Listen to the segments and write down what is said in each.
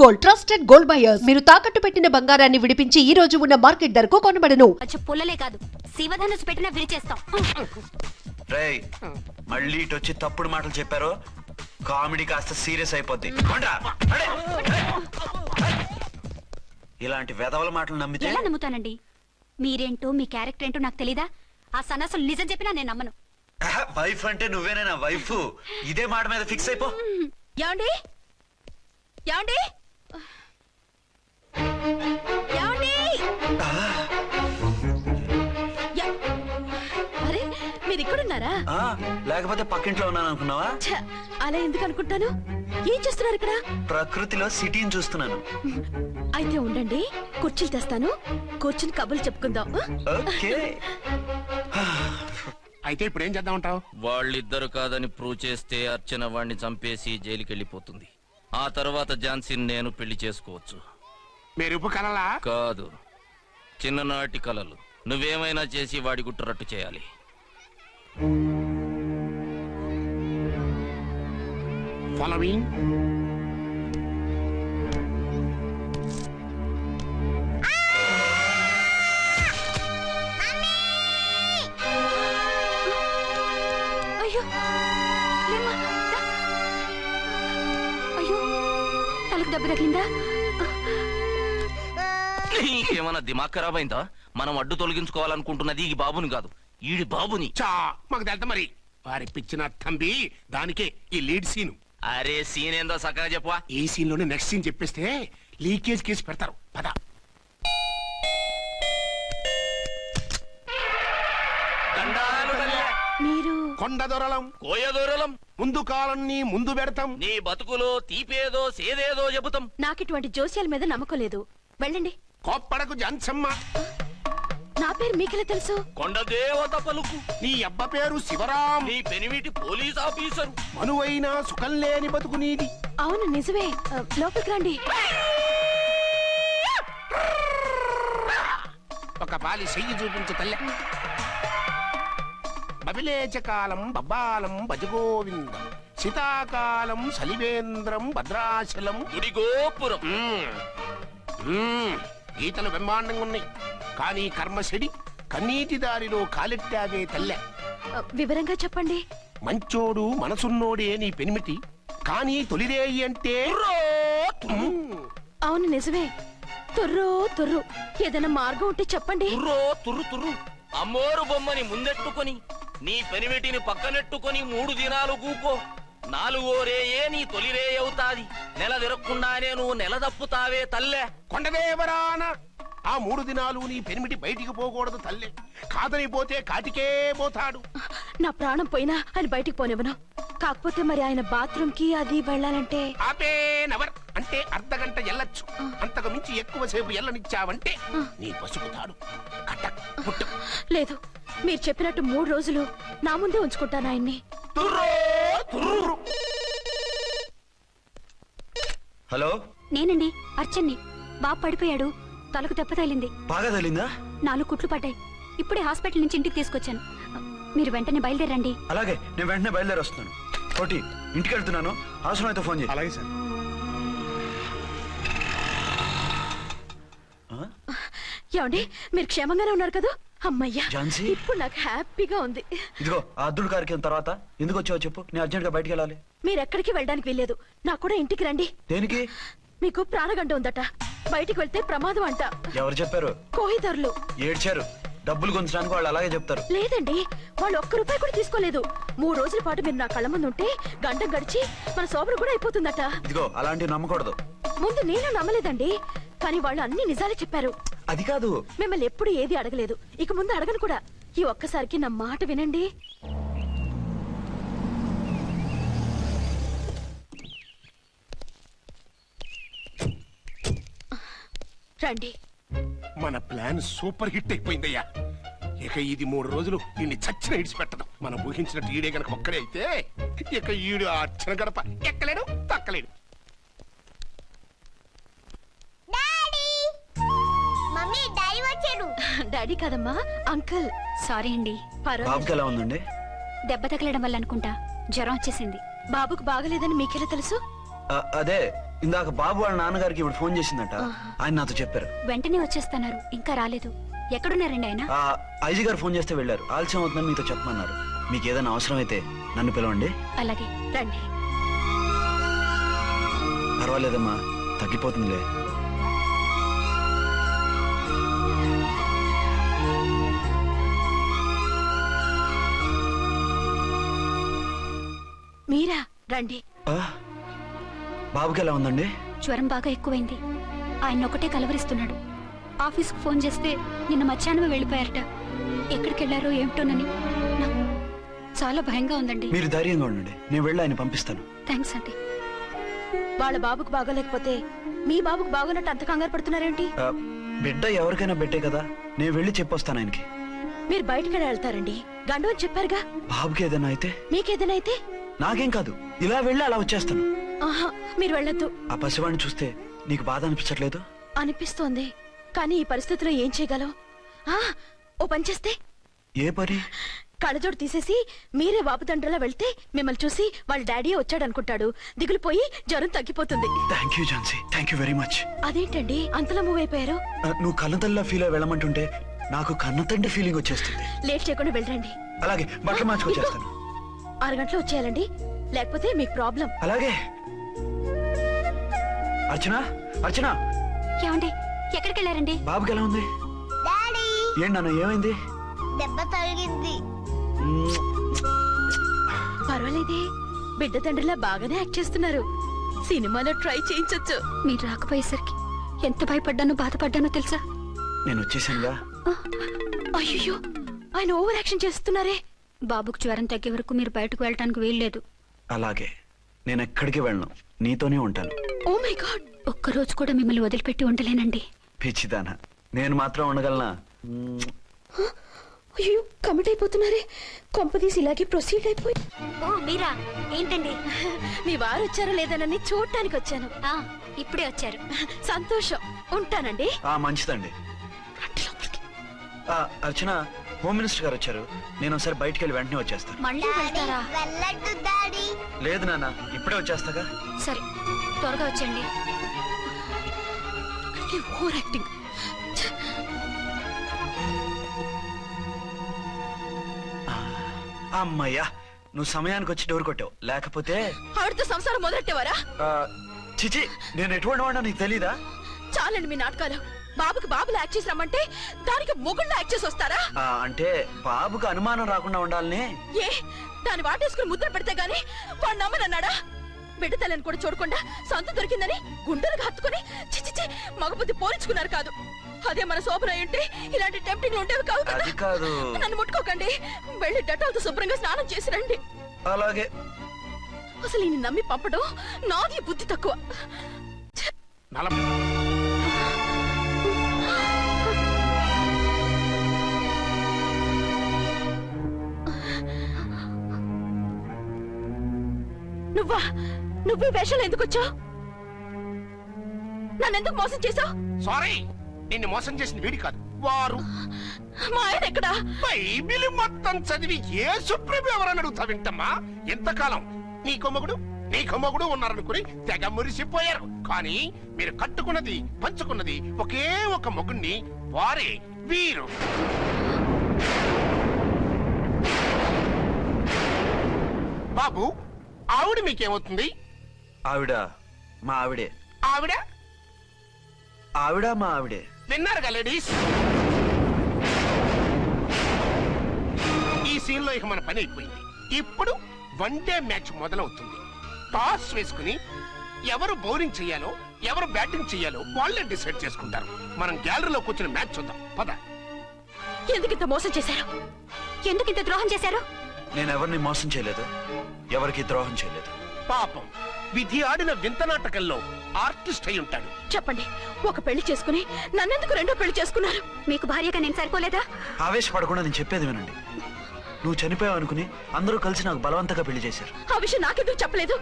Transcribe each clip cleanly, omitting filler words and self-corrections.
Gold, trusted gold buyers. మీరు తాకట్టు పెట్టిన బంగారాన్ని విడిపించి ఈ రోజు ఉన్న మార్కెట్ ధరకు కొనబడను. పుల్లలే కాదు, శివధనుసు పెట్టినా విరిచేస్తాం. రేయ్, మళ్ళీ ఇటొచ్చి తప్పుడు మాటలు చెప్పారు, కామెడీ కాస్త సీరియస్ అయిపోద్ది. ఇలాంటి వెధవల మాటలు నమ్మితే ఎలా నమ్ముతానండి? మీరేంటో మీ క్యారెక్టర్ ఏంటో నాకు తెలీదా? ఆ సన్నాసులు నిజం చెప్పినా నేను నమ్మను. వైఫ్ అంటే నువ్వేనా వైఫ్? ఇదే మాట మీద ఫిక్స్ అయిపో. యాండి యాండి యాండి, అరే మీరు ఇక్కడున్నారా? లేకపోతే పక్కింట్లో ఉన్నాను అనుకున్నావా? అలా ఎందుకు అనుకుంటాను? ఏం చేస్తున్నారు ఇక్కడ? ప్రకృతిలో సిటీని చూస్తున్నాను. అయితే ఉండండి, కుర్చీలు తెస్తాను, కూర్చుని కబుర్లు చెప్పుకుందాం. ఓకే. అయితే ఇప్పుడు ఏం చేద్దామంటావు? వాళ్ళిద్దరు కాదని ప్రూవ్ చేస్తే అర్చన వాణ్ణి చంపేసి జైలుకి వెళ్ళిపోతుంది. ఆ తర్వాత ఝాన్సీని నేను పెళ్లి చేసుకోవచ్చు. మీరు ఉప్పు కలలా? కాదు, చిన్ననాటి కలలు. నువ్వేమైనా చేసి వాడి గుట్టురట్టు చేయాలి. ఫాలోయింగ్. అయ్యో అయ్యో, తలకు దెబ్బ తగిలిందా? నీకేమన్నా దిమాగ్ ఖరాబ్ అయిందా? మనం అడ్డు తొలగించుకోవాలనుకుంటున్నది ఈ బాబుని కాదు, ఈడి బాబుని. మాకు తెలుతా మరి. వారి పిచ్చిన తంబి దానికే ఈ లీడ్ సీన్. అరే సీన్ ఏందో సక్కగా చెప్పవా? ఈ సీన్ లోనే నెక్స్ట్ సీన్ చెప్పేస్తే లీకేజ్ కేసు పెడతారు. పద. మీరు కొండ దొరలం, కోయ దూరలం, ముందు కాలాన్ని ముందు పెడతాం. నీ బతుకులో తీపేదో సేదేదో చెబుతాం. నాకు ఇటువంటి జోస్యాల మీద నమ్మకం లేదు. వెళ్ళండి. కోప్పడకు జాన్సమ్మ. నా పేరు మీకెలా తెలుసు? కొండ దేవత పలుకు. నీ అబ్బ పేరు శివరాం. నీ పెనిమిటి పోలీస్ ఆఫీసరు. మనువైనా సుఖం లేని బతుకు నీది. అవును నిజమే. లోపలికి రండి. ఒక పాలి చెయ్యి చూపించు తల్లె. బబిలేచకాలం బబ్బాలం భజగోవిందం, శీతాకాలం సలివేంద్రం భద్రాచలం. గుడి గోపురం. గీతలు బ్రహ్మాండంగా ఉన్నాయి, కానీ కర్మశడి కన్నీటి దారిలో కాలెట్టావే తల్లె. వివరంగా చెప్పండి. మంచోడు మనసున్నోడే నీ పెనిమిటి, కానీ తొలిరేయి అంటే అవును నిజమే. తుర్రు తుర్రు. ఏదైనా మార్గం ఉంటే చెప్పండి. తుర్రో తుర్రు తుర్రు. అమ్మోరు బొమ్మని ముందెట్టుకొని నీ పెనిమిటిని పక్కనెట్టుకొని 3 దినాలు కూకో. 4వ రేయే నీ తొలి రే అవుతాది. నెల తిరగకుండానే నువ్వు నెల తప్పుతావే తల్లే. కొండదేవరాన ఆ 3 దినాలు నీ పెనిమిటి బయటికి పోకూడదు తల్లే. కాదని పోతే కాటికే పోతాడు. నా ప్రాణం పోయినా ఆయన బయటికి పోనివ్వను. కాకపోతే మరి ఆయన బాత్రూమ్ కి అది వెళ్ళాలంటే ఆపేనవర్ అంటే అర్ధగంట ఎల్లొచ్చు. అంతకు మించి ఎక్కువసేపు ఎల్లనిచ్చావంటే నీ పసుపుతాడు కటక్ పుట్టు. లేదు, మీరు చెప్పినట్టు 3 రోజులు నా ముందే ఉంచుకుంటాను ఆయన్ని. హలో, నేనండి అర్చన్ని. బాబు పడిపోయాడు, తలకు దెబ్బ తగిలింది. బాగా తగిలిందా? 4 కుట్లు పడ్డాయి. ఇప్పుడే హాస్పిటల్ నుంచి ఇంటికి తీసుకొచ్చాను. మీరు వెంటనే బయలుదేరండి. అలాగే, నేను వెంటనే బయలుదేరి వస్తున్నాను. కోటి, ఇంటికి వెళ్తున్నాను. అవసరం అయితే ఫోన్ చేయి. అలాగే సార్. ఏమండి, మీరు క్షేమంగానే ఉన్నారు కదా? అమ్మయ్యా, ఝాన్సీ, ఇప్పుడు నాకు హ్యాపీగా ఉంది. ఇదిగో ఆ అద్దుడు కార్యక్రమం తర్వాత ఎందుకు వచ్చావో చెప్పు. నేను అర్జెంట్ గా బయటికి వెళ్ళాలి. మీరు ఎక్కడికి వెళ్ళడానికి వెళ్ళలేదు. నాకు కూడా ఇంటికి రండి. దేనికి? మీకు ప్రాణగంట ఉందట, బయటికి వెళ్తే ప్రమాదం అంట. ఎవరు చెప్పారు? కోహిదర్లు ఏడ్చారు. డబ్బులు గుంచడానికి వాళ్ళు అలాగే చెప్తారు. లేదండి, వాళ్ళు ₹1 కూడా తీసుకోలేదు. 3 రోజుల పాటు మీరు నా కళ్ళ ముందు ఉంటే గంట గడిచి మన సోబరు కూడా అయిపోతుందట. ఇదిగో అలాంటివి నమ్మకూడదు. ముందు నేను నమ్మలేదండి, కానీ వాళ్ళు అన్ని నిజాలే చెప్పారు. అది కాదు, మిమ్మల్ని ఎప్పుడు ఏది అడగలేదు, ఇక ముందు అడగను కూడా. ఈ ఒక్కసారికి నా మాట వినండి. రండి. మన ప్లాన్ సూపర్ హిట్ అయిపోయిందయ్యా. ఇక ఇది 3 రోజులు ఈయన్ని చచ్చిన ఇడిచిపెట్టడం. మనం ఊహించినట్టు ఈడే గనక ఒక్కడే అయితే ఇక ఈడు అర్చన గడప ఎక్కలేడు తక్కలేడు. డాడీ కదమ్మా, అంకుల్. సారీ అండి. బాబుకి ఎలా ఉందండి? దెబ్బ తగలడం వల్ల అనుకుంటా జ్వరం వచ్చేసింది. బాబుకు బాగలేదని మీకెలా తెలుసు? అదే ఇందాక బాబు వాళ్ళ నాన్నగారికి ఇప్పుడు ఫోన్ చేసిందట. ఆయన నాతో చెప్పారు. వెంటనే వచ్చేస్తున్నారు, ఇంకా రాలేదు. ఎక్కడున్నారండి ఆయన? ఐజీ గారు ఫోన్ చేస్తే వెళ్ళారు. ఆలస్యం అవుతుందని మీతో చెప్పమన్నారు. మీకు ఏదైనా అవసరం అయితే నన్ను పిలవండి. అలాగే రండి. పర్వాలేదమ్మా, తగ్గిపోతుందిలే. మీరా? రండి. బాబుకి ఎలా ఉందండి? జ్వరం బాగా ఎక్కువైంది. ఆయన ఒకటే కలవరిస్తున్నాడు. ఆఫీస్కు ఫోన్ చేస్తే నిన్న మధ్యాహ్నం వెళ్ళిపోయారట. ఎక్కడికి వెళ్ళారో ఏమిటోనని నాకు చాలా భయంగా ఉందండి. మీరు ధైర్యంగా ఉండండి, నేను వెళ్ళి ఆయన పంపిస్తాను. థ్యాంక్స్ అండి. వాళ్ళ బాబుకు బాగోలేకపోతే మీ బాబుకు బాగోనట్టు అంత కంగారు పడుతున్నారేంటి? బిడ్డ ఎవరికైనా బిడ్డే కదా, నేను వెళ్ళి చెప్పొస్తాను ఆయనకి. మీరు బయటకు వెళ్తారండి, గండు అని చెప్పారుగా. బాబుకి ఏదైనా అయితే? మీకేదైనా అయితే? నాకేం కాదు, ఇలా వెళ్ళి అలా వచ్చేస్తాను. ఆహా, మీరు వెళ్ళొద్దు. ఆ పసివాడిని చూస్తే నీకు బాధ అనిపించట్లేదు? అనిపిస్తోంది, కానీ ఈ పరిస్థితిలో ఏం చేయగలం? ఓ పని చేస్తే? ఏ పని? కళ్ళజోడు తీసేసి మీరే వాపుతండ్రలా వెళ్తే మిమ్మల్ని చూసి వాళ్ళ డాడీ వచ్చాడు అనుకుంటాడు. దిగులుపోయి జ్వరం తగ్గిపోతుంది. Thank you Jhansi, thank you very much. అదేంటండి అంతలా మూవ్ అయిపోయారు? నువ్వు కన్నతల్లిలా ఫీల్ అయి వెళ్ళమంటుంటే నాకు కన్నతండ్రి ఫీలింగ్ వచ్చేస్తుంది. లేట్ చేయకుండా వెళ్ళండి. అలాగే, బట్టలు మార్చుకొచ్చేస్తాను. 6 గంటలు వచ్చేయాలండి, లేకపోతే మీకు ప్రాబ్లం. అలాగే. అర్చన, అర్చన. ఏమండి, ఎక్కడికి వెళ్ళారండి? బాబుకి ఎలా ఉంది? ఏంటి నాన్న, ఏమైంది? దెబ్బ తగిలింది. పర్వాలేదే, బిడ్డ తండ్రిలా బాగానే యాక్ట్ చేస్తున్నారు. సినిమాలో ట్రై చేయించొచ్చు. మీరు రాకపోయేసరికి ఎంత భయపడ్డానో బాధపడ్డానో తెలుసా? నేను వచ్చేసానుగా. అయ్యో, ఆయన ఓవర్ యాక్షన్ చేస్తున్నారే. బాబుకు జ్వరం తగ్గే వరకు మీరు బయటకు వెళ్ళటానికి వీల్లేదు. అలాగే, నేను ఎక్కడికి వెళ్ళను, నీతోనే ఉంటాను. ఓ మై గాడ్, ఒక్కరోజు కూడా మిమ్మల్ని వదిలిపెట్టి ఉండలేనండి. పిచ్చిదానా, నేను మాత్రం ఉండగలనా? అయ్యో, కమిట్ అయిపోతున్నారే. కొంపదీసి ఇలాగే ప్రొసీడ్ అయిపోయి. ఓ మీరా, ఏంటండి? మీ వారు వచ్చారో లేదనని చూడటానికి వచ్చాను. ఇప్పుడే వచ్చారు. సంతోషం, ఉంటానండి. మంచిదండి. అర్చన, హోమ్ మినిస్టర్ గారు వచ్చారు. నేను ఒకసారి బయటికి వెళ్ళి వెంటనే వచ్చేస్తాను. మళ్ళీ వెళ్తారా? వెళ్ళట్టు డాడీ. లేదు నాన్న, ఇప్పుడే వచ్చేస్తాగా. సరే, త్వరగా వచ్చండి. Over acting. అమ్మయ్యా, నువ్వు సమయానికి వచ్చి డోర్ కొట్టావు, లేకపోతే ఆవిడతో సంసారం మొదలెట్టేవారా? చిచి, నేను ఎటువంటి వాడినా నీకు తెలీదా? చాలండి మీ నాటకాలు. బాబుకి బాబులు యాక్ట్ చేసి రమ్మంటే దానికి మొగుళ్ళు యాక్ట్ చేసి వస్తారా? అంటే బాబుకు అనుమానం రాకుండా ఉండాలని. ఏ, దాన్ని వాటేసుకుని ముద్ర పెడితే గాని వాడు నమ్మనన్నాడా? బిడ్డ తల్లిని కూడా చూడకుండా సొంత దొరికిందని గుండెలకు హత్తుకుని చిచిచి మగబుద్ధి పోల్చుకున్నారు కాదు. అదే మన శోభన ఉంటే ఇలాంటి టెంప్టింగ్ ఉండేవి కాదు కదా. అది కాదు. నన్ను ముట్టుకోకండి, వెళ్ళి డెటాల్తో శుభ్రంగా స్నానం చేసి రండి. అలాగే. అసలు ఈయన నమ్మి పంపడం నాది బుద్ధి తక్కువ. నువ్వా? నువ్వు వేషాలు ఎందుకు వచ్చావు? నన్నెందుకు మోసం చేశావు? సారీ, నిన్ను మోసం చేసిన వీడి కాదు, వారు. మా ఆయన ఎక్కడా? బైబిల్ మొత్తం చదివి ఏ సుప్రీం ఎవరని అడుగుతా వింటమ్మా. ఎంతకాలం నీకో మొగుడు ఉన్నారనుకుని తెగ మురిసిపోయారు. కానీ మీరు కట్టుకున్నది పంచుకున్నది ఒకే ఒక మొగుణ్ణి, వారే వీరు. బాబు, ఆవిడ మీకేమవుతుంది? ఆవిడ మా ఆవిడే. ఆవిడ ఆవిడ మా ఆవిడే. విన్నారుగా లేడీస్, ఈ సీన్ లో ఇక మన పని అయిపోయింది. ఇప్పుడు 1 డే మ్యాచ్ మొదలవుతుంది. టాస్ వేసుకుని ఎవరు బౌలింగ్ చెయ్యాలో ఎవరు బ్యాటింగ్ చెయ్యాలో వాళ్ళే డిసైడ్ చేసుకుంటారు. మనం గ్యాలరీలో కూర్చుని మ్యాచ్ చూద్దాం, పద. ఎందుకింత మోసం చేశారు? ఎందుకింత ద్రోహం చేశారు? నేను ఎవరిని మోసం చేయలేదు, ఎవరికి ద్రోహం చేయలేదు. పాపం, విధి ఆడిన వింత నాటకంలో ఆర్టిస్ట్ అయి ఉంటాడు. చెప్పండి, ఒక పెళ్లి చేసుకుని నన్నెందుకు రెండో పెళ్లి చేసుకున్నారు? మీకు భార్యగా నేను సరిపోలేదా? ఆవేశపడకుండా నేను చెప్పేది వినండి. నువ్వు చనిపోయావు అనుకుని అందరూ కలిసి నాకు బలవంతంగా పెళ్లి చేశారు. ఆ విషయం నాకెందుకు చెప్పలేదు?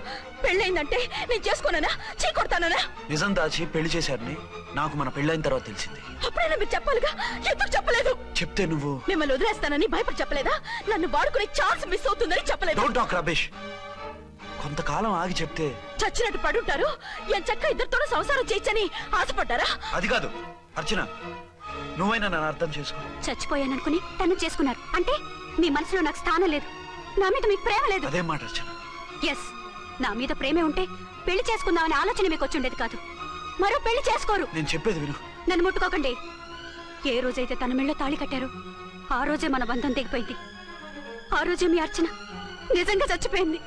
పెళ్ళయిందంటే నేను చేసుకోనా, చీకొడతానా? నిజం దాచి పెళ్లి చేశారని నాకు మన పెళ్ళైన తర్వాత తెలిసింది. అప్పుడైనా మీరు చెప్పాలిగా, ఎందుకు చెప్పలేదు? చెప్తే నువ్వు మిమ్మల్ని వదిలేస్తానని భయపడి చెప్పలేదా? నన్ను వాడుకునే ఛాన్స్ మిస్ అవుతుందని చెప్పలేదు. Don't talk రబేష్. కొంతకాలం ఆగి చెప్తే చచ్చినట్టు పడుంటారు చక్క ఇద్దరితోనూ సంసారం చేయొచ్చని ఆశపడ్డారా? అది కాదు అర్చన, నువ్వైనా నన్ను అర్థం చేసుకో. చచ్చిపోయాననుకుని తను చేసుకున్నారు అంటే మీ మనసులో నాకు స్థానం లేదు, నా మీద మీకు ప్రేమ లేదు. అదేం మాట అర్చన? ఎస్, నా మీద ప్రేమే ఉంటే పెళ్లి చేసుకుందామనే ఆలోచన మీకు వచ్చి ఉండేది కాదు. మరో పెళ్లి చేసుకోరు. నేను చెప్పేది విను. నన్ను ముట్టుకోకండి. ఏ రోజైతే తన మెళ్ళో తాళి కట్టారో ఆ రోజే మన బంధం తెగిపోయింది. ఆ రోజే మీ అర్చన నిజంగా చచ్చిపోయింది.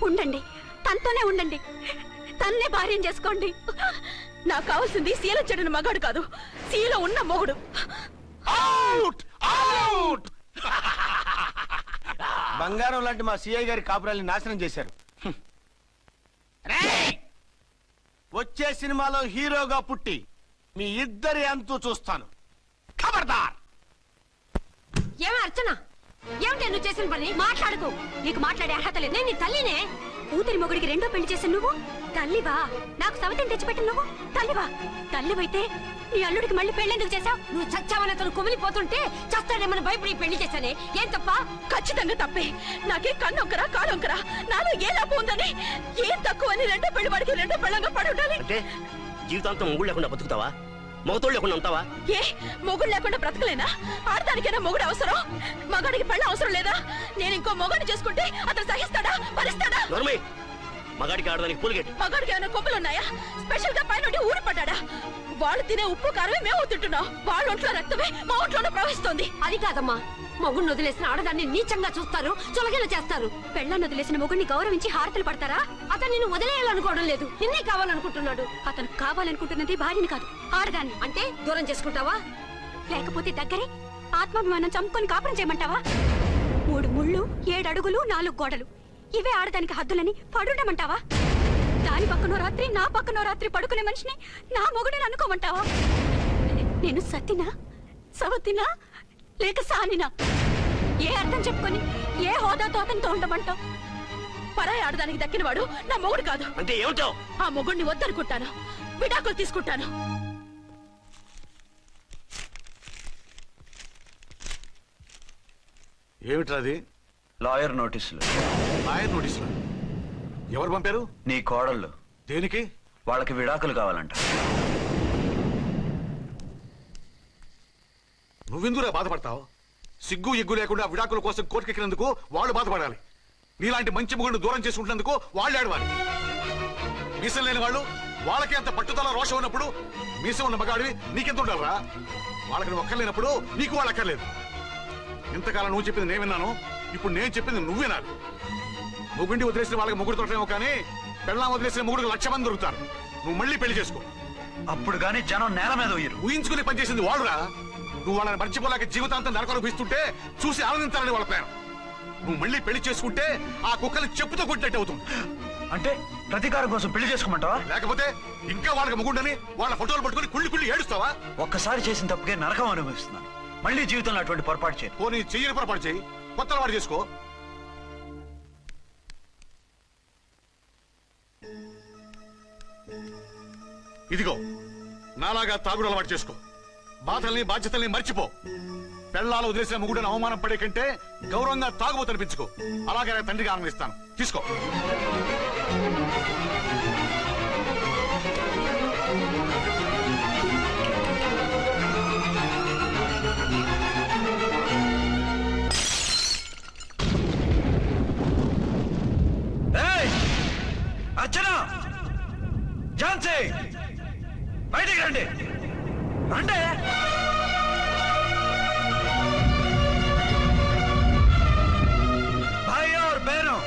ఉండండి, తనతోనే ఉండండి, తన్నే భార్యం చేసుకోండి. నాకు కావాల్సింది శీల చెడిన మగాడు కాదు, శీల ఉన్న మొగుడు. Out out. బంగారం లాంటి మా సిఐ గారి కాపురాల్ని నాశనం చేశారు. రేయ్! వచ్చే సినిమాలో హీరోగా పుట్టి మీ ఇద్దరి అంతూ చూస్తాను. ఖబర్దార్! ఏమ అర్చన, ఏమిటి నువ్వు చేసిన పని? మాట్లాడుకో, నీకు మాట్లాడే అర్హత లేదు. నేను నీ తల్లినే. కూతురి మొగుడికి రెండో పెళ్లి చేసిన నువ్వు తల్లివా? నాకు సవితిని తెచ్చిపెట్టిన నువ్వు తల్లివా? తల్లివైతే నీ అల్లుడికి మళ్ళీ పెళ్లి చేశావు? నువ్వు చచ్చావని అతను కుమిలిపోతుంటే చస్తాడేమని భయపడి పెళ్లి చేశానే, ఏం తప్ప? ఖచ్చితంగా తప్పే. నాకే కన్నొక్కరా కాలొక్కరా, నాలో ఏ లాభం ఉందని, ఏం తక్కువ అని రెండో పెళ్లి వాడికి రెండో పెళ్ళంగా పడి ఉండాలి. అంటే జీవితాంతం మొగుడు లేకుండా బతుకుతావా? మొగతోడు లేకుండా ఉంటావా? ఏ మొగుడు లేకుండా బ్రతకలేనా? ఆడదానికైనా మొగుడు అవసరం, మగాడికి పెళ్ళ అవసరం లేదా? నేను ఇంకో మొగాడిని చేసుకుంటే అతను సహిస్తాడా, భరిస్తాడా? నోర్మై, మగాడికి ఆడదానికి పూలిగేట్. మగాడికి ఏమైనా కొమ్ములు ఉన్నాయా? స్పెషల్ గా పైన ఊరి పడ్డాడా? వాళ్ళు తినే ఉప్పు కారమే మేము తింటున్నాం, వాళ్ళ ఒంట్లో రక్తమే మా ఒంట్లోనే ప్రవహిస్తోంది. అది కాదమ్మా, మొగుడిని వదిలేసిన ఆడదాన్ని నీచంగా చూస్తారు, చులగేలా చేస్తారు. పెళ్ళాన్ని వదిలేసిన మొగుడిని గౌరవించి హారతలు పడతారా? అతను నిన్ను వదిలేయాలనుకోవడం లేదు, నిన్నే కావాలనుకుంటున్నాడు. అతను కావాలనుకుంటున్నది భార్యని కాదు, ఆడదాన్ని. అంటే దూరం చేసుకుంటావా? లేకపోతే దగ్గరే ఆత్మాభిమానం చంపుకొని కాపురం చేయమంటావా? 3 ముళ్ళు 7 అడుగులు 4 గోడలు, ఇవే ఆడదానికి హద్దులని పడుండమంటావా? దాని పక్కనో రాత్రి నా పక్కనో రాత్రి పడుకునే మనిషిని నా మొగుడిని అనుకోమంటావా? నేను సత్తినా, సవతినా, లేక సానినా? ఏ అర్థం చెప్పుకొని ఏ హోదాతో అతనితో ఉండమంటావు? పరాయి ఆడదానికి దక్కినవాడు నా మొగుడు కాదు. అంటే ఏమిటావు? ఆ మొగుడిని వద్దనుకుంటాను, విడాకులు తీసుకుంటాను. ఏమిట్రాది? లాయర్ నోటీసులు. లాయర్ నోటీసులు ఎవరు పంపారు? నీ కోడళ్ళు. దేనికి? వాళ్ళకి విడాకులు కావాలంట. నువ్వెందుకురా బాధపడతావు? సిగ్గు ఎగ్గు లేకుండా విడాకుల కోసం కోర్టుకెక్కినందుకు వాళ్ళు బాధపడాలి. నీలాంటి మంచి మొగుడిని దూరం చేసుకుంటున్నందుకు వాళ్ళు ఏడవాలి. మీసం లేని వాళ్ళు వాళ్ళకి అంత పట్టుదల రోషం ఉన్నప్పుడు మీసం ఉన్న మగాడివి నీకెంత ఉండాలరా? వాళ్ళకి నువ్వు ఒక్కర్లేనప్పుడు నీకు వాళ్ళు అక్కర్లేదు. ఇంతకాలం నువ్వు చెప్పింది నేను విన్నాను, ఇప్పుడు నేను చెప్పింది నువ్వు వినాలి. మొగుండి వదిలేసిన వాళ్ళకి మొగుడు తోటమేమో కానీ పెళ్ళాం వదిలేసిన మొగుడికి 1,00,000 మంది దొరుకుతారు. నువ్వు మళ్ళీ పెళ్లి చేసుకో. అప్పుడు గానీ జనం నేల మీద ఉయ్యరు. ఊహించుకుని పనిచేసింది వాళ్ళురా. నువ్వు వాళ్ళని మర్చిపోలేక జీవితాంతం నరకలు అనుభవిస్తుంటే చూసి ఆనందించాలని వాళ్ళ ప్లాన్. నువ్వు మళ్ళీ పెళ్లి చేసుకుంటే ఆ కుక్కలు చెప్పుతో కొట్టినట్టు అవుతుంది. అంటే ప్రతీకారం కోసం పెళ్లి చేసుకోమంటావా? లేకపోతే ఇంకా వాళ్ళకి మొగుండని వాళ్ళ ఫోటోలు పట్టుకుని కుళ్ళి కుళ్ళి ఏడుస్తావా? ఒక్కసారి చేసిన తప్పుకే నరకం అనుభవిస్తున్నాను. మళ్ళీ జీవితంలో అటువంటి పొరపాటు చేయి. పోనీ చెయ్యని పొరపాటు చేయి, కొత్త అలవాటు చేసుకో. ఇదిగో నాలాగా తాగుడు అలవాటు చేసుకో. బాధల్ని బాధ్యతల్ని మర్చిపో. పెళ్ళాలు వదిలేసిన మొగుడని అవమానం పడే కంటే గౌరవంగా తాగుబోతు అనిపించుకో. అలాగే తండ్రిగా ఆనందిస్తాను. తీసుకో. అర్చన, ఝాన్సీ, బయటికి రండి. రండి. भाई और बहनों,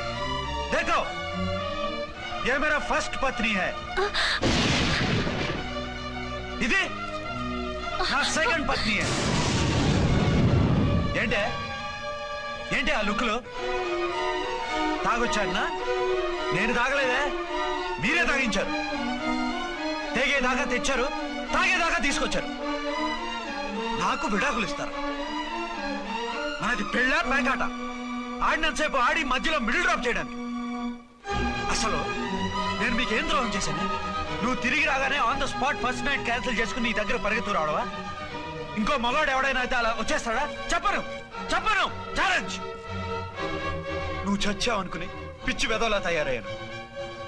देखो, ये मेरा फर्स्ट पत्नी है. ఇది నా సెకండ్ పత్ని. ఏంటే ఏంటి ఆ లుక్లు? తాగొచ్చానా? నేను తాగలేదే, మీరే తాగించారు. తెగేదాకా తెచ్చారు, తాగేదాకా తీసుకొచ్చారు. నాకు విడాకులు ఇస్తారు. మనది పెళ్ళ పేకాట. ఆడినంతసేపు ఆడి మధ్యలో మిడిల్ డ్రాప్ చేయడానికి. అసలు నేను మీకు ఏం ద్రోహం చేశాను? నువ్వు తిరిగి రాగానే on the spot first night cancel చేసుకుని నీ దగ్గర పరిగెత్తు రావడవా? ఇంకో మగాడు ఎవడైనా అయితే అలా వచ్చేస్తాడా? చెప్పను చెప్పను, ఛాలెంజ్. నువ్వు చచ్చావు అనుకుని పిచ్చి వెదవలా తయారయ్యాను.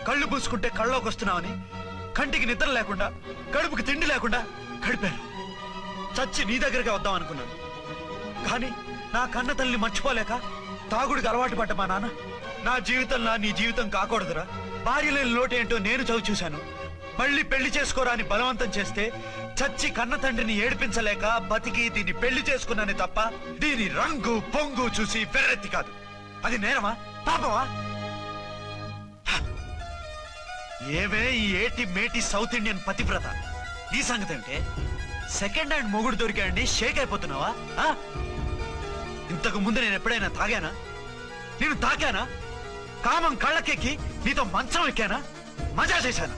కళ్ళు పూసుకుంటే కళ్ళలోకి వస్తున్నావని కంటికి నిద్ర లేకుండా కడుపుకి తిండి లేకుండా గడిపాను. చచ్చి నీ దగ్గరగా వద్దాం అనుకున్నాను. కానీ నా కన్న తల్లిని మర్చిపోలేక తాగుడికి అలవాటు పడ్డ మా నాన్న నా జీవితంలో నీ జీవితం కాకూడదురా, భార్య లేని లోటేంటో నేను చవి చూశాను, మళ్ళీ పెళ్లి చేసుకోరా అని బలవంతం చేస్తే చచ్చి కన్న తండ్రిని ఏడిపించలేక బతికి దీన్ని పెళ్లి చేసుకున్నానే తప్ప దీని రంగు పొంగు చూసి వెర్రెత్తి కాదు. అది నేరమా, పాపమా? ఏవే ఈ ఏటి మేటి సౌత్ ఇండియన్ పతివ్రత, ఈ సంగతి అంటే సెకండ్ హ్యాండ్ మొగుడు దొరికాయండి షేక్ అయిపోతున్నావా? ఇంతకు ముందు నేను ఎప్పుడైనా తాగానా? నేను తాకానా? కామం కళ్ళకెక్కి నీతో మంచం ఎక్కానా? మజా చేశానా?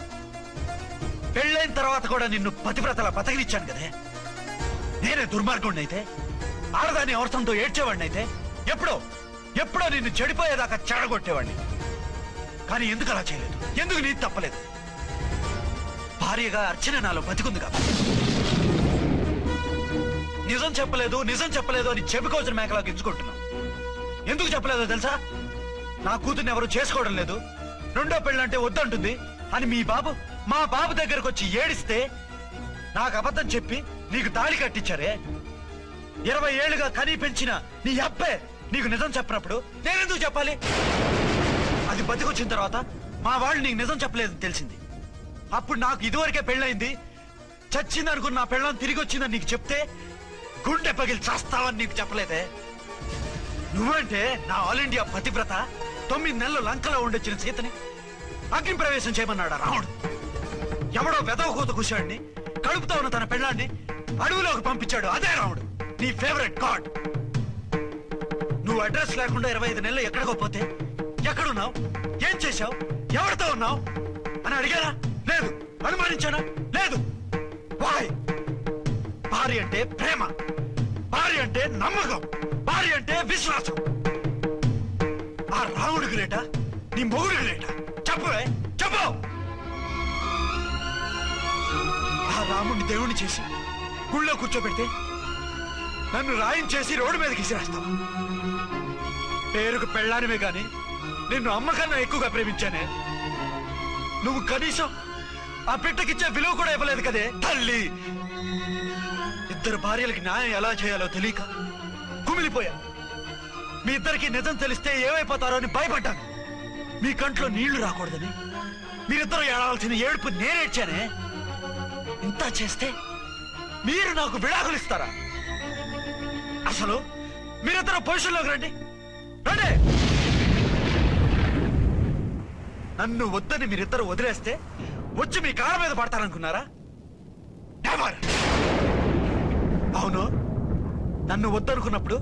పెళ్ళైన తర్వాత కూడా నిన్ను పతివ్రతలా బతకనిచ్చాను కదే. నేనే దుర్మార్గుడిని అయితే, ఆడదాన్ని అవసరంతో ఏడ్చేవాడిని అయితే ఎప్పుడో నిన్ను చెడిపోయేదాకా చెడగొట్టేవాడిని. కానీ ఎందుకు అలా చేయలేదు? ఎందుకు నీది తప్పలేదు? భార్యగా అర్చన నాలో బతికుంది కాబట్టి. నిజం చెప్పలేదు అని చెప్పుకోవచ్చిన మేకలా గించుకుంటున్నావు. ఎందుకు చెప్పలేదో తెలుసా? నా కూతుర్ని ఎవరు చేసుకోవడం లేదు, రెండో పెళ్ళంటే వద్దంటుంది అని మా బాబు దగ్గరకు వచ్చి ఏడిస్తే నాకు అబద్ధం చెప్పి నీకు తాళి కట్టించారే. 20 ఏళ్లుగా కనీ పెంచిన నీ అబ్బే నీకు నిజం చెప్పినప్పుడు నేనెందుకు చెప్పాలి? అది బతికొచ్చిన తర్వాత మా వాళ్ళు నీకు నిజం చెప్పలేదని తెలిసింది. అప్పుడు నాకు ఇదివరకే పెళ్ళయింది, చచ్చిందనుకున్న నా పెళ్ళం తిరిగి వచ్చిందని నీకు చెప్తే గుండె పగిలి చేస్తావని నీకు చెప్పలేదే. నువ్వంటే నా ఆల్ ఇండియా పతివ్రత 9 నెలలు లంకలో ఉండొచ్చిన సీతని అగ్ని ప్రవేశం చేయమన్నాడా రాముడు? ఎవడో వెదవ కూత కూర్చోండి కడుపుతో ఉన్న తన పెళ్ళాన్ని అడవిలోకి పంపించాడు, అదే రాముడు, నీ ఫేవరెట్ గాడ్. నువ్వు అడ్రస్ లేకుండా 25 నెలలు ఎక్కడికో పోతే ఎక్కడున్నావు, ఏం చేశావు, ఎవరితో ఉన్నావు అని అడిగానా? లేదు. అనుమానించానా? లేదు. వాయ్? భార్య అంటే ప్రేమ, భార్య అంటే నమ్మకం, భార్య అంటే విశ్వాసం. ఆ రాముడు గ్రేటా, నీ మొగుడు గ్రేటా? చెప్పవే, చెప్పు. ఆ రాముడిని దేవుణ్ణి చేసి గుళ్ళో కూర్చోబెడితే నన్ను రాయించేసి రోడ్డు మీదకి విసిరేస్తావు. పేరుకు పెళ్ళానివే గాని నిన్ను అమ్మకన్నా ఎక్కువగా ప్రేమించానే. నువ్వు కనీసం ఆ బిడ్డకిచ్చే విలువ కూడా ఇవ్వలేదు కదే తల్లి. 2 భార్యలకి న్యాయం ఎలా చేయాలో తెలియక కుమిలిపోయా. మీ ఇద్దరికి నిజం తెలిస్తే ఏమైపోతారో అని భయపడ్డాను. మీ కంట్లో నీళ్లు రాకూడదని మీరిద్దరూ ఏడవలసిన ఏడుపు నేనేడ్చానే. ఇంత చేస్తే మీరు నాకు విడాకులు ఇస్తారా? అసలు మీరిద్దరు పొజిషన్లోకి రండి. నన్ను వద్దని మీరిద్దరు వదిలేస్తే వచ్చి మీ కాళ్ళ మీద పడతారనుకున్నారా? అవును, నన్ను వద్దనుకున్నప్పుడు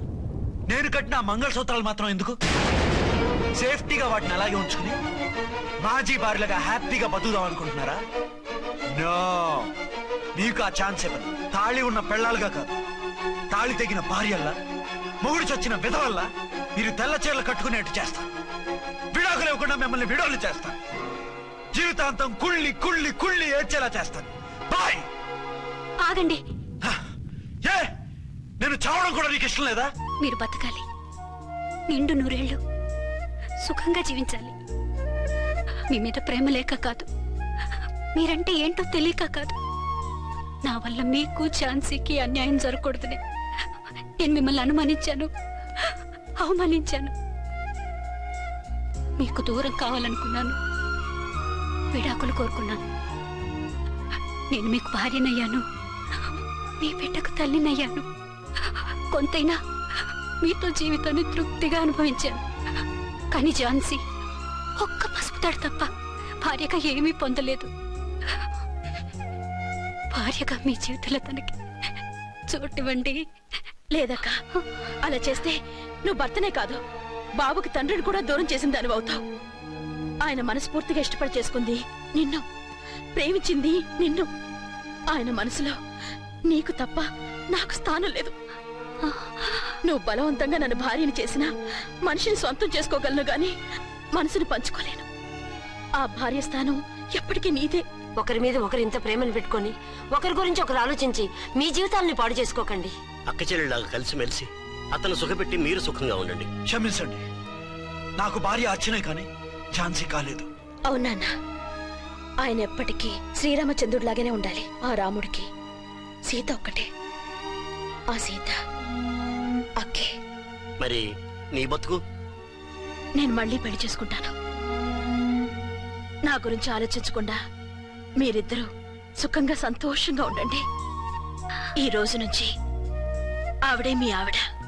నేను కట్టిన మంగళసూత్రాలు మాత్రం ఎందుకు? సేఫ్టీగా వాటిని అలాగే ఉంచుకుని మాజీ భార్యలుగా హ్యాపీగా బతుకుదాం అనుకుంటున్నారా? నో, మీకు ఆ ఛాన్స్ ఇవ్వను. తాళి ఉన్న పెళ్ళాలుగా కాదు, తాళి తెగిన భార్యల్లా, మొగుడు చచ్చిన విధవల్లా మీరు తెల్ల చీరలు కట్టుకునేట్టు చేస్తాను. విడాకులు ఇవ్వకుండా మిమ్మల్ని విడాకులు చేస్తాను. జీవితాంతం కుళ్ళి కుళ్ళి కుళ్ళి ఏడ్చేలా చేస్తాను. బాయ్. ఆగండి. ఏ, నేను చావడం కూడా నీకు ఇష్టం లేదా? మీరు బతకాలి, నిండు 100 ఏళ్ళు సుఖంగా జీవించాలి. మీ మీద ప్రేమ లేక కాదు, మీరంటే ఏంటో తెలియక కాదు. నా వల్ల మీకు ఝాన్సీకి అన్యాయం జరగకూడదని నేను మిమ్మల్ని అనుమానించాను, అవమానించాను. మీకు దూరం కావాలనుకున్నాను, విడాకులు కోరుకున్నాను. నేను మీకు భార్యనయ్యాను, మీ బిడ్డకు తల్లినయ్యాను. కొంతైనా మీతో జీవితాన్ని తృప్తిగా అనుభవించాను. కానీ ఝాన్సీ ఒక్క పసుపుతాడు తప్ప భార్యగా ఏమీ పొందలేదు. భార్యగా మీ జీవితంలో తనకి చోటివ్వండి. లేదక్క, అలా చేస్తే నువ్వు భర్తనే కాదు బాబుకి తండ్రిని కూడా దూరం చేసిన దానివి అవుతావు. ఆయన మనస్ఫూర్తిగా ఇష్టపడి చేసుకుంది నిన్ను, ప్రేమించింది నిన్ను. ఆయన మనసులో నీకు తప్ప నాకు స్థానం లేదు. నువ్వు బలవంతంగా నన్ను భార్యని చేసినా మనిషిని సొంతం చేసుకోగలను గాని మనసుని పంచుకోలేను. ఆ భార్య స్థానం ఎప్పటికీ నీదే. ఒకరి మీద ఒకరు ఇంత ప్రేమను పెట్టుకొని ఒకరి గురించి ఒకరు ఆలోచించి మీ జీవితాలని పాడు చేసుకోకండి. అక్క చెల్లెళ్ళలాగా కలిసిమెలిసి అతను సుఖపెట్టి మీరు సుఖంగా ఉండండి. క్షమించండి, నాకు భార్య అర్చనే కానీ ఝాన్సీ కాలేదు. అవునా? ఆయన ఎప్పటికీ శ్రీరామచంద్రుడిలాగానే ఉండాలి. ఆ రాముడికి సీత ఒక్కటే. ఆ సీత అక్కే. మరి నీ బతుకు? నేను మళ్ళీ పెళ్లి చేసుకుంటాను. నా గురించి ఆలోచించకుండా మీరిద్దరూ సుఖంగా సంతోషంగా ఉండండి. ఈ రోజు నుంచి ఆవిడే మీ ఆవిడ.